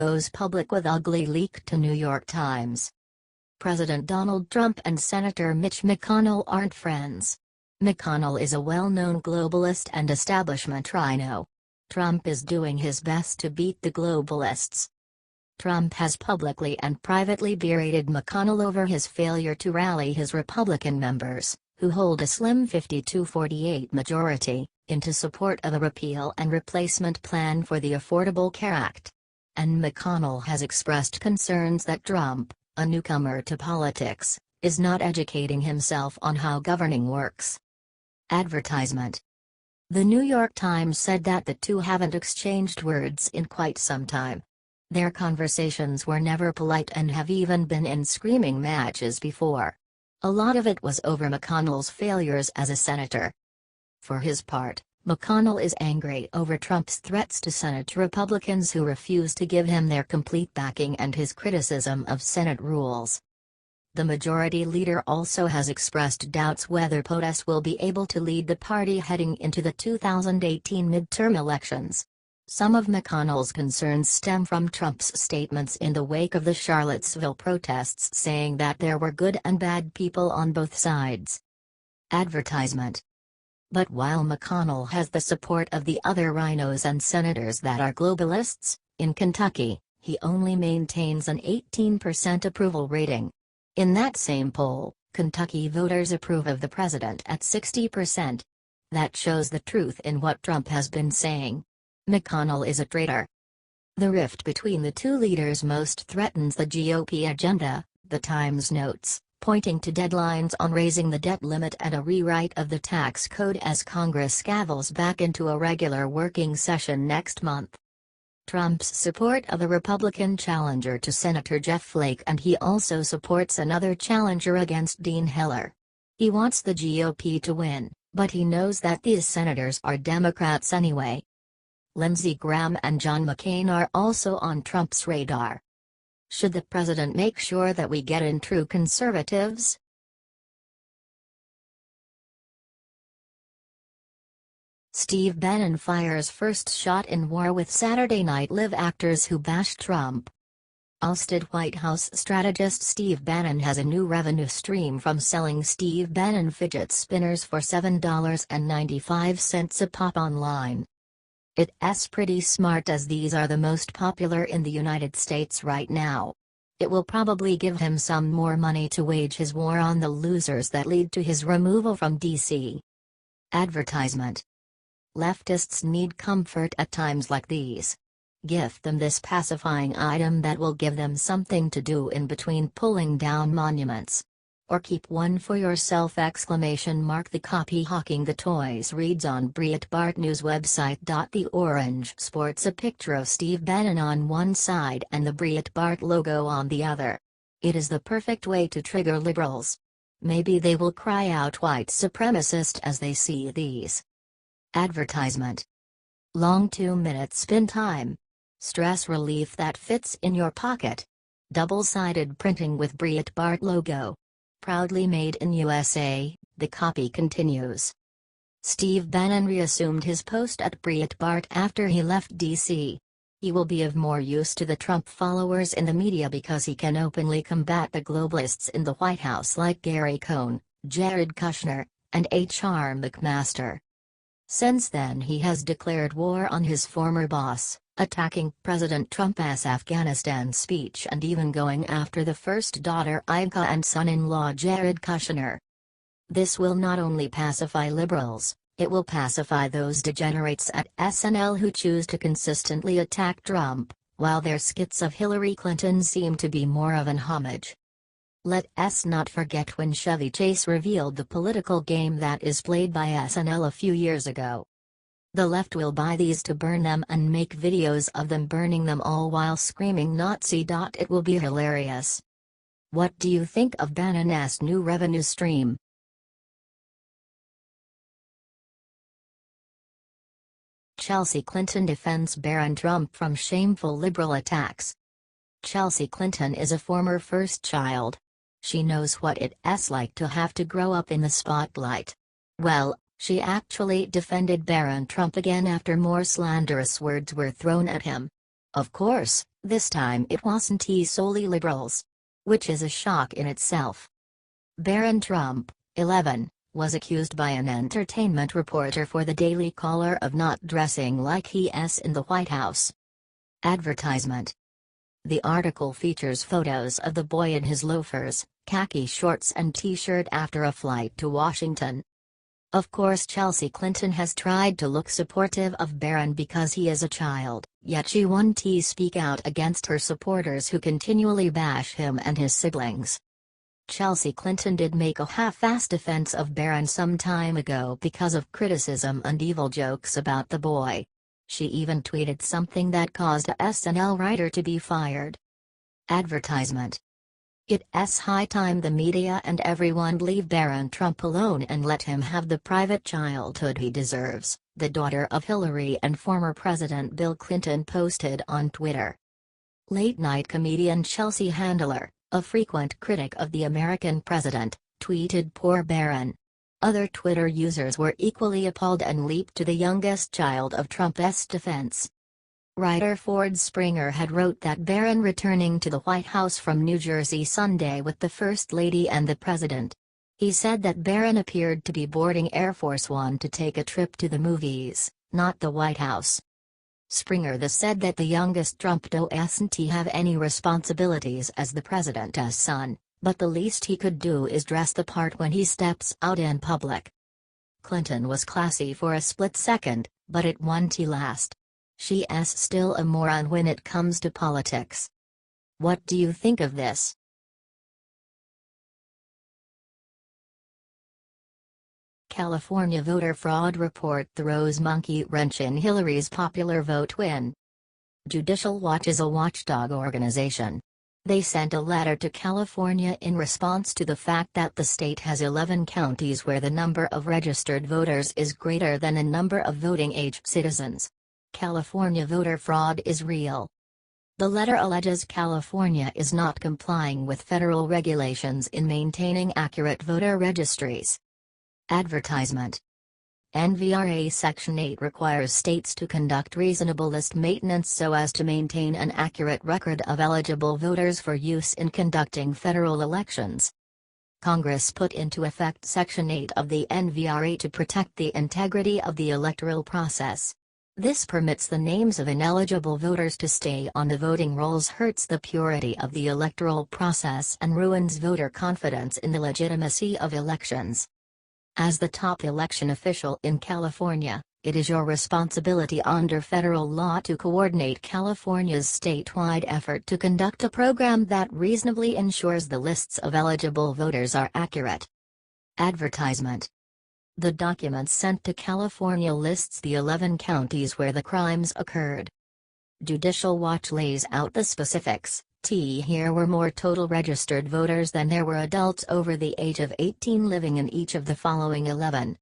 Goes public with ugly leak to New York Times. President Donald Trump and Senator Mitch McConnell aren't friends. McConnell is a well-known globalist and establishment rhino. Trump is doing his best to beat the globalists. Trump has publicly and privately berated McConnell over his failure to rally his Republican members, who hold a slim 52-48 majority, into support of a repeal and replacement plan for the Affordable Care Act. And McConnell has expressed concerns that Trump, a newcomer to politics, is not educating himself on how governing works. Advertisement. The New York Times said that the two haven't exchanged words in quite some time. Their conversations were never polite and have even been in screaming matches before. A lot of it was over McConnell's failures as a senator. For his part, McConnell is angry over Trump's threats to Senate Republicans who refuse to give him their complete backing and his criticism of Senate rules. The majority leader also has expressed doubts whether POTUS will be able to lead the party heading into the 2018 midterm elections. Some of McConnell's concerns stem from Trump's statements in the wake of the Charlottesville protests saying that there were good and bad people on both sides. Advertisement. But while McConnell has the support of the other rhinos and senators that are globalists, in Kentucky, he only maintains an 18% approval rating. In that same poll, Kentucky voters approve of the president at 60%. That shows the truth in what Trump has been saying. McConnell is a traitor. The rift between the two leaders most threatens the GOP agenda, the Times notes, pointing to deadlines on raising the debt limit and a rewrite of the tax code as Congress scavels back into a regular working session next month. Trump's support of a Republican challenger to Senator Jeff Flake, and he also supports another challenger against Dean Heller. He wants the GOP to win, but he knows that these senators are Democrats anyway. Lindsey Graham and John McCain are also on Trump's radar. Should the president make sure that we get in true conservatives? Steve Bannon fires first shot in war with Saturday Night Live actors who bashed Trump. Ousted White House strategist Steve Bannon has a new revenue stream from selling Steve Bannon fidget spinners for $7.95 a pop online. It's pretty smart, as these are the most popular in the United States right now. It will probably give him some more money to wage his war on the losers that lead to his removal from D.C. Advertisement. Leftists need comfort at times like these. Gift them this pacifying item that will give them something to do in between pulling down monuments. Or keep one for yourself! The copy hawking the toys reads on Breitbart News website. The orange sports a picture of Steve Bannon on one side and the Breitbart logo on the other. It is the perfect way to trigger liberals. Maybe they will cry out white supremacist as they see these. Advertisement. Long 2-minute spin time. Stress relief that fits in your pocket. Double-sided printing with Breitbart logo. Proudly made in USA, the copy continues. Steve Bannon reassumed his post at Breitbart after he left D.C. He will be of more use to the Trump followers in the media because he can openly combat the globalists in the White House like Gary Cohn, Jared Kushner, and H.R. McMaster. Since then he has declared war on his former boss, attacking President Trump's Afghanistan speech and even going after the first daughter Ivanka and son-in-law Jared Kushner. This will not only pacify liberals, it will pacify those degenerates at SNL who choose to consistently attack Trump, while their skits of Hillary Clinton seem to be more of an homage. Let's not forget when Chevy Chase revealed the political game that is played by SNL a few years ago. The left will buy these to burn them and make videos of them burning them all while screaming Nazi. It will be hilarious. What do you think of Bannon's new revenue stream? Chelsea Clinton defends Barron Trump from shameful liberal attacks. Chelsea Clinton is a former first child. She knows what it's like to have to grow up in the spotlight. Well, she actually defended Barron Trump again after more slanderous words were thrown at him. Of course, This time it wasn't solely liberals. Which is a shock in itself. Barron Trump, 11, was accused by an entertainment reporter for the Daily Caller of not dressing like he's in the White House. Advertisement. The article features photos of the boy in his loafers, khaki shorts and t-shirt after a flight to Washington. Of course, Chelsea Clinton has tried to look supportive of Barron because he is a child, yet she won't speak out against her supporters who continually bash him and his siblings. Chelsea Clinton did make a half-assed defense of Barron some time ago because of criticism and evil jokes about the boy. She even tweeted something that caused a SNL writer to be fired. Advertisement. It's high time the media and everyone leave Barron Trump alone and let him have the private childhood he deserves, the daughter of Hillary and former President Bill Clinton posted on Twitter. Late-night comedian Chelsea Handler, a frequent critic of the American president, tweeted "Poor Barron." Other Twitter users were equally appalled and leaped to the youngest child of Trump's defense. Writer Ford Springer had wrote that Barron returning to the White House from New Jersey Sunday with the First Lady and the President. He said that Barron appeared to be boarding Air Force One to take a trip to the movies, not the White House. Springer said that the youngest Trump doesn't have any responsibilities as the president's son, but the least he could do is dress the part when he steps out in public. Clinton was classy for a split second, but it won't last. She's still a moron when it comes to politics. What do you think of this? California voter fraud report throws monkey wrench in Hillary's popular vote win. Judicial Watch is a watchdog organization. They sent a letter to California in response to the fact that the state has 11 counties where the number of registered voters is greater than the number of voting-age citizens. California voter fraud is real. The letter alleges California is not complying with federal regulations in maintaining accurate voter registries. Advertisement. NVRA Section 8 requires states to conduct reasonable list maintenance so as to maintain an accurate record of eligible voters for use in conducting federal elections. Congress put into effect Section 8 of the NVRA to protect the integrity of the electoral process. This permits the names of ineligible voters to stay on the voting rolls, hurts the purity of the electoral process and ruins voter confidence in the legitimacy of elections. As the top election official in California, it is your responsibility under federal law to coordinate California's statewide effort to conduct a program that reasonably ensures the lists of eligible voters are accurate. Advertisement. The document sent to California lists the 11 counties where the crimes occurred. Judicial Watch lays out the specifics. Here were more total registered voters than there were adults over the age of 18 living in each of the following 11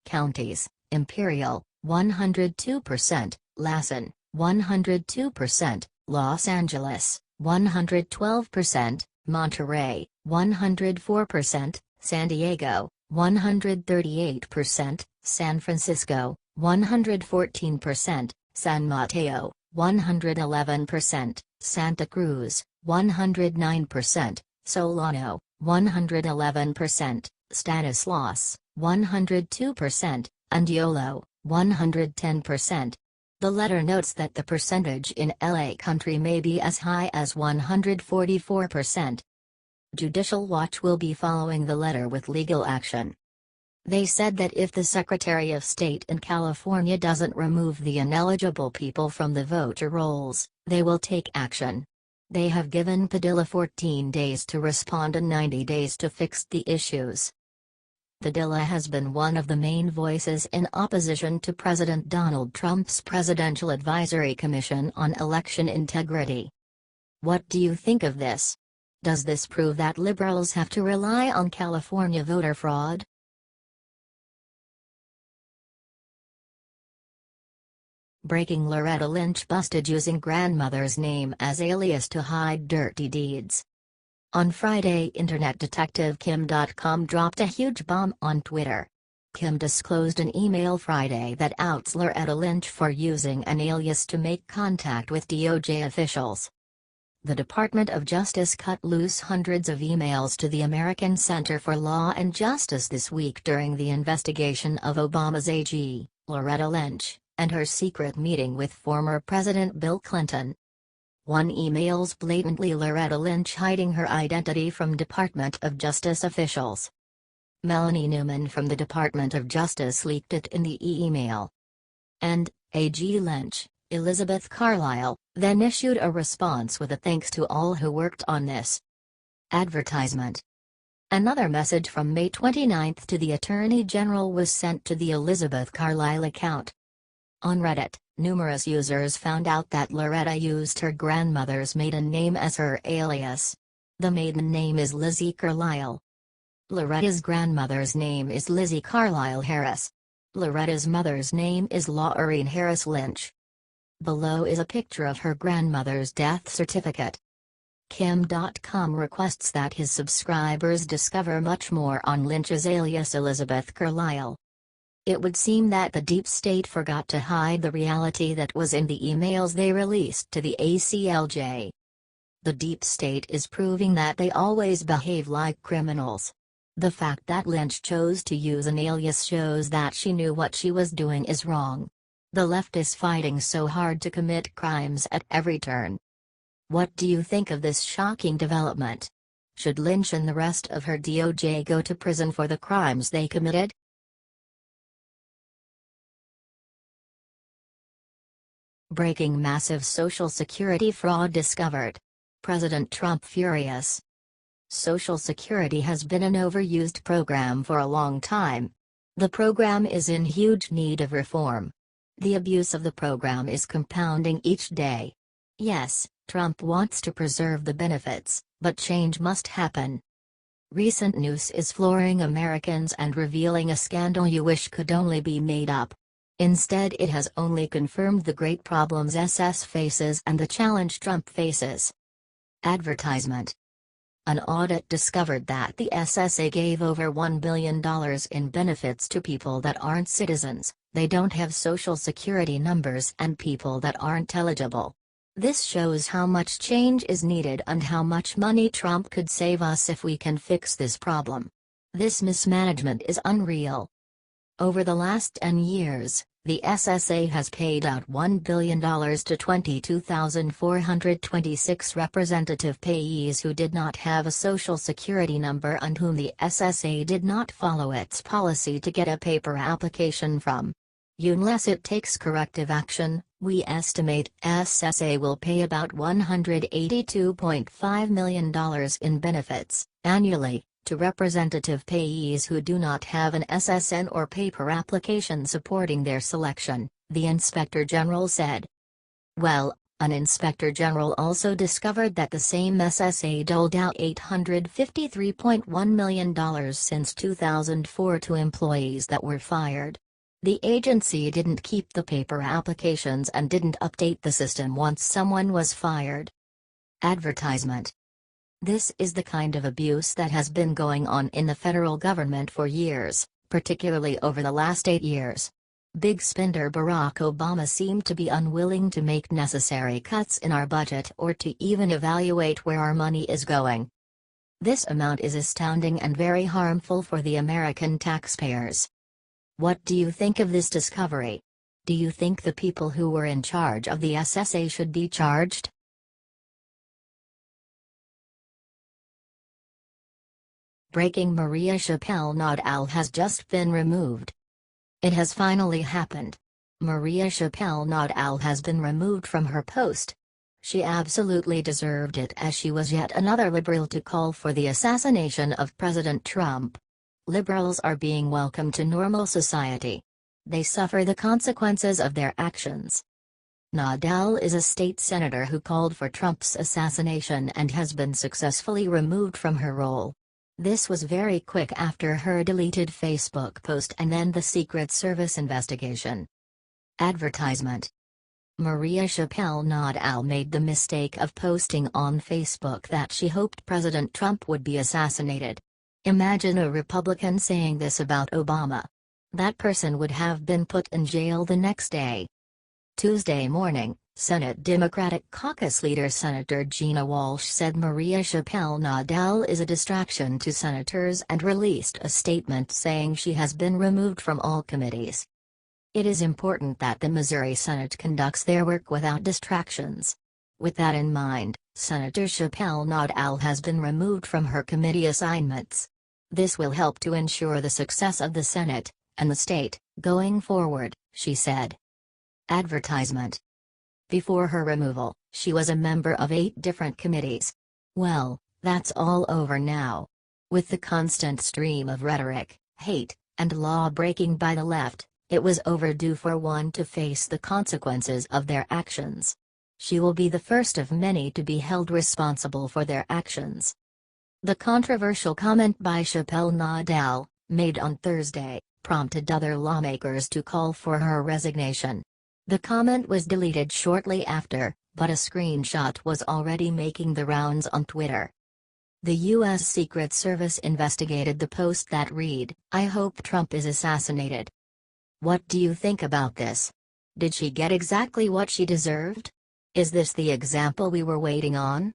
counties: Imperial, 102%, Lassen, 102%, Los Angeles, 112%, Monterey, 104%, San Diego, 138%, San Francisco, 114%, San Mateo, 111%, Santa Cruz, 109%, Solano, 111%, Stanislaus, 102%, and Yolo, 110%. The letter notes that the percentage in LA Country may be as high as 144%. Judicial Watch will be following the letter with legal action. They said that if the Secretary of State in California doesn't remove the ineligible people from the voter rolls, they will take action. They have given Padilla 14 days to respond and 90 days to fix the issues. Padilla has been one of the main voices in opposition to President Donald Trump's Presidential Advisory Commission on Election Integrity. What do you think of this? Does this prove that liberals have to rely on California voter fraud? Breaking: Loretta Lynch busted using grandmother's name as alias to hide dirty deeds. On Friday, Internet detective Kim.com dropped a huge bomb on Twitter. Kim disclosed an email Friday that outs Loretta Lynch for using an alias to make contact with DOJ officials. The Department of Justice cut loose hundreds of emails to the American Center for Law and Justice this week during the investigation of Obama's AG, Loretta Lynch, and her secret meeting with former President Bill Clinton. One emails blatantly Loretta Lynch hiding her identity from Department of Justice officials. Melanie Newman from the Department of Justice leaked it in the email. And, AG Lynch, Elizabeth Carlisle, then issued a response with a thanks to all who worked on this. Advertisement. Another message from May 29 to the Attorney General was sent to the Elizabeth Carlisle account. On Reddit, numerous users found out that Loretta used her grandmother's maiden name as her alias. The maiden name is Lizzie Carlisle. Loretta's grandmother's name is Lizzie Carlisle Harris. Loretta's mother's name is Laureen Harris Lynch. Below is a picture of her grandmother's death certificate. Kim.com requests that his subscribers discover much more on Lynch's alias Elizabeth Carlisle. It would seem that the deep state forgot to hide the reality that was in the emails they released to the ACLJ. The deep state is proving that they always behave like criminals. The fact that Lynch chose to use an alias shows that she knew what she was doing is wrong. The left is fighting so hard to commit crimes at every turn. What do you think of this shocking development? Should Lynch and the rest of her DOJ go to prison for the crimes they committed? Breaking: massive Social Security fraud discovered. President Trump furious. Social Security has been an overused program for a long time. The program is in huge need of reform. The abuse of the program is compounding each day. Yes, Trump wants to preserve the benefits, but change must happen. Recent news is flooring Americans and revealing a scandal you wish could only be made up. Instead, it has only confirmed the great problems SS faces and the challenge Trump faces. Advertisement. An audit discovered that the SSA gave over $1 billion in benefits to people that aren't citizens, they don't have social security numbers, and people that aren't eligible. This shows how much change is needed and how much money Trump could save us if we can fix this problem. This mismanagement is unreal. Over the last 10 years, the SSA has paid out $1 billion to 22,426 representative payees who did not have a social security number and whom the SSA did not follow its policy to get a paper application from. Unless it takes corrective action, we estimate SSA will pay about $182.5 million in benefits, annually, to representative payees who do not have an SSN or paper application supporting their selection, the Inspector General said. Well, an Inspector General also discovered that the same SSA doled out $853.1 million since 2004 to employees that were fired. The agency didn't keep the paper applications and didn't update the system once someone was fired. Advertisement. This is the kind of abuse that has been going on in the federal government for years, particularly over the last 8 years. Big spender Barack Obama seemed to be unwilling to make necessary cuts in our budget or to even evaluate where our money is going. This amount is astounding and very harmful for the American taxpayers. What do you think of this discovery? Do you think the people who were in charge of the SSA should be charged? Breaking: Maria Chappelle Nadal has just been removed. It has finally happened. Maria Chappelle Nadal has been removed from her post. She absolutely deserved it, as she was yet another liberal to call for the assassination of President Trump. Liberals are being welcomed to normal society. They suffer the consequences of their actions. Nadal is a state senator who called for Trump's assassination and has been successfully removed from her role. This was very quick after her deleted Facebook post and then the Secret Service investigation. Advertisement. Maria Chappelle Nadal made the mistake of posting on Facebook that she hoped President Trump would be assassinated. Imagine a Republican saying this about Obama. That person would have been put in jail the next day. Tuesday morning, Senate Democratic Caucus leader Senator Gina Walsh said Maria Chappelle-Nadal is a distraction to senators and released a statement saying she has been removed from all committees. It is important that the Missouri Senate conducts their work without distractions. With that in mind, Senator Chappelle-Nadal has been removed from her committee assignments. This will help to ensure the success of the Senate and the state going forward, she said. Advertisement. Before her removal, she was a member of 8 different committees. Well, that's all over now. With the constant stream of rhetoric, hate, and law-breaking by the left, it was overdue for one to face the consequences of their actions. She will be the first of many to be held responsible for their actions. The controversial comment by Chappelle-Nadal, made on Thursday, prompted other lawmakers to call for her resignation. The comment was deleted shortly after, but a screenshot was already making the rounds on Twitter. The U.S. Secret Service investigated the post that read, "I hope Trump is assassinated." What do you think about this? Did she get exactly what she deserved? Is this the example we were waiting on?